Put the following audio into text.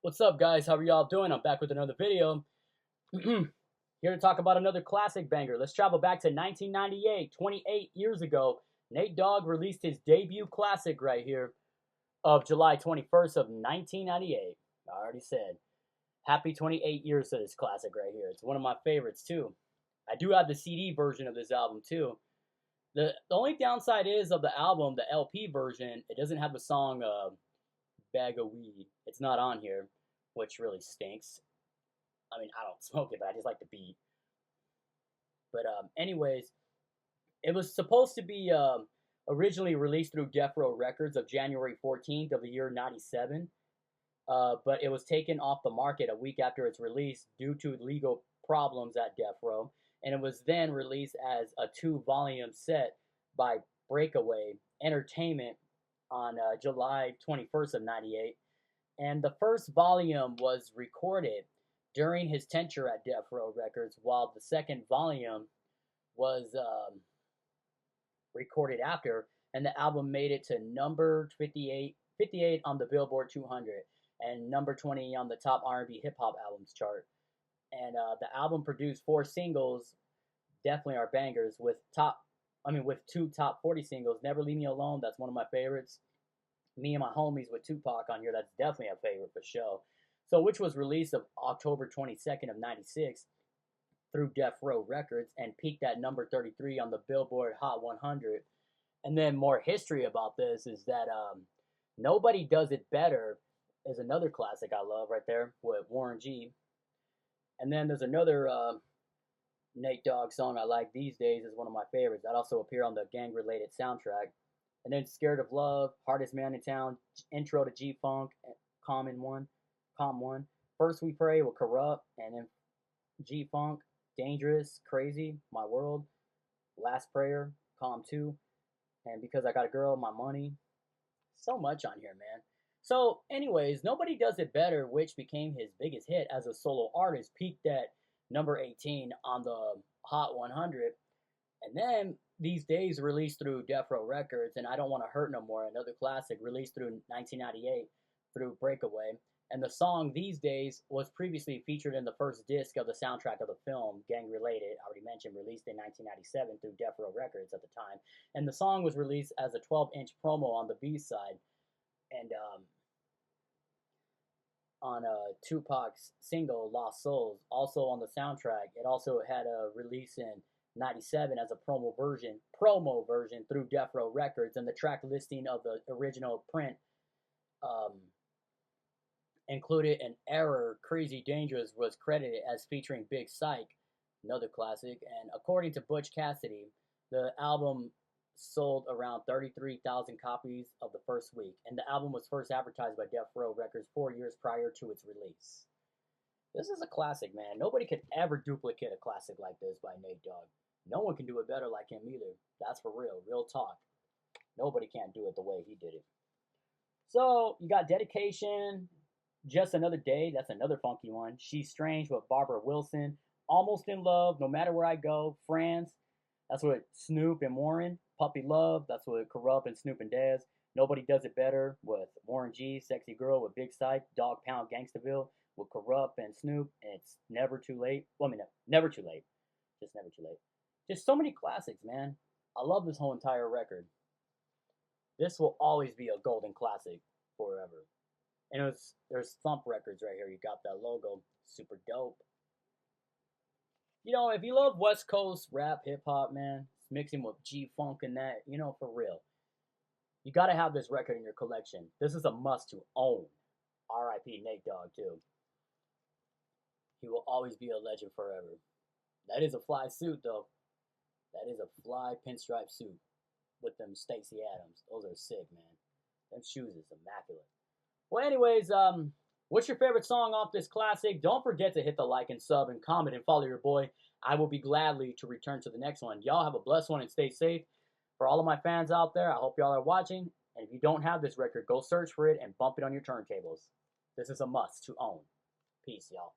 What's up, guys? How are y'all doing? I'm back with another video. Here to talk about another classic banger. Let's travel back to 1998, 28 years ago. Nate Dogg released his debut classic right here of July 21st of 1998. I already said. Happy 28 years to this classic right here. It's one of my favorites, too. I do have the CD version of this album, too. The only downside is of the album, the LP version, it doesn't have the song Bag of Weed. It's not on here, which really stinks. I mean, I don't smoke it, but I just like the beat. But anyways, it was supposed to be originally released through Death Row Records of January 14th of the year 97. But it was taken off the market a week after its release due to legal problems at Death Row, and it was then released as a 2-volume set by Breakaway Entertainment on July 21st of 98. And the first volume was recorded during his tenure at Death Row Records, while the second volume was recorded after, and the album made it to number 58 on the Billboard 200 and number 20 on the top R&B hip hop albums chart. And the album produced 4 singles, definitely are bangers, with with 2 top 40 singles. Never Leave Me Alone, that's one of my favorites. Me and My Homies with Tupac on here, that's definitely a favorite for sure. So, which was released of October 22nd of 96 through Death Row Records and peaked at number 33 on the Billboard Hot 100. And then more history about this is that Nobody Does It Better is another classic I love right there with Warren G. And then there's another Nate Dogg song I like these days, is one of my favorites. That also appeared on the gang-related soundtrack. And then Scared of Love, Hardest Man in Town, Intro to G-Funk, Comm 1, First We Pray with Corrupt, and then G-Funk, Dangerous, Crazy, My World, Last Prayer, Comm 2, and Because I Got a Girl, My Money. So much on here, man. So, anyways, Nobody Does It Better, which became his biggest hit as a solo artist, peaked at number 18 on the Hot 100. And then these days released through Death Row Records, and I Don't Want to Hurt No More, another classic released through 1998 through Breakaway. And the song These Days was previously featured in the first disc of the soundtrack of the film, Gang Related, I already mentioned, released in 1997 through Death Row Records at the time. And the song was released as a 12-inch promo on the B-side. And on Tupac's single Lost Souls, also on the soundtrack, it also had a release in 97 as a promo version through Death Row Records, and the track listing of the original print included an error. Crazy Dangerous was credited as featuring Big Psych, another classic, and according to Butch Cassidy, the album sold around 33,000 copies of the first week, and the album was first advertised by Death Row Records 4 years prior to its release. This is a classic, man. Nobody could ever duplicate a classic like this by Nate Dogg. No one can do it better like him either. That's for real talk. Nobody can do it the way he did it. So, you got Dedication, Just Another Day, that's another funky one. She's Strange with Barbara Wilson, Almost in Love, No Matter Where I Go, Friends, that's with Snoop and Warren. Puppy Love, that's with Corrupt and Snoop and Dez. Nobody Does It Better with Warren G. Sexy Girl with Big Psych. Dog Pound Gangstaville with Corrupt and Snoop. And It's Never Too Late. Well, I mean, never too late. Just never too late. Just so many classics, man. I love this whole entire record. This will always be a golden classic forever. And there's Thump Records right here. You got that logo. Super dope. You know, if you love West Coast rap, hip hop, man, mixing with G-Funk and that, you know, for real. You gotta have this record in your collection. This is a must to own. R.I.P. Nate Dogg, too. He will always be a legend forever. That is a fly suit, though. That is a fly pinstripe suit with them Stacey Adams. Those are sick, man. Them shoes is immaculate. Well, anyways, what's your favorite song off this classic? Don't forget to hit the like and sub and comment and follow your boy. I will be gladly to return to the next one. Y'all have a blessed one and stay safe. For all of my fans out there, I hope y'all are watching. And if you don't have this record, go search for it and bump it on your turntables. This is a must to own. Peace, y'all.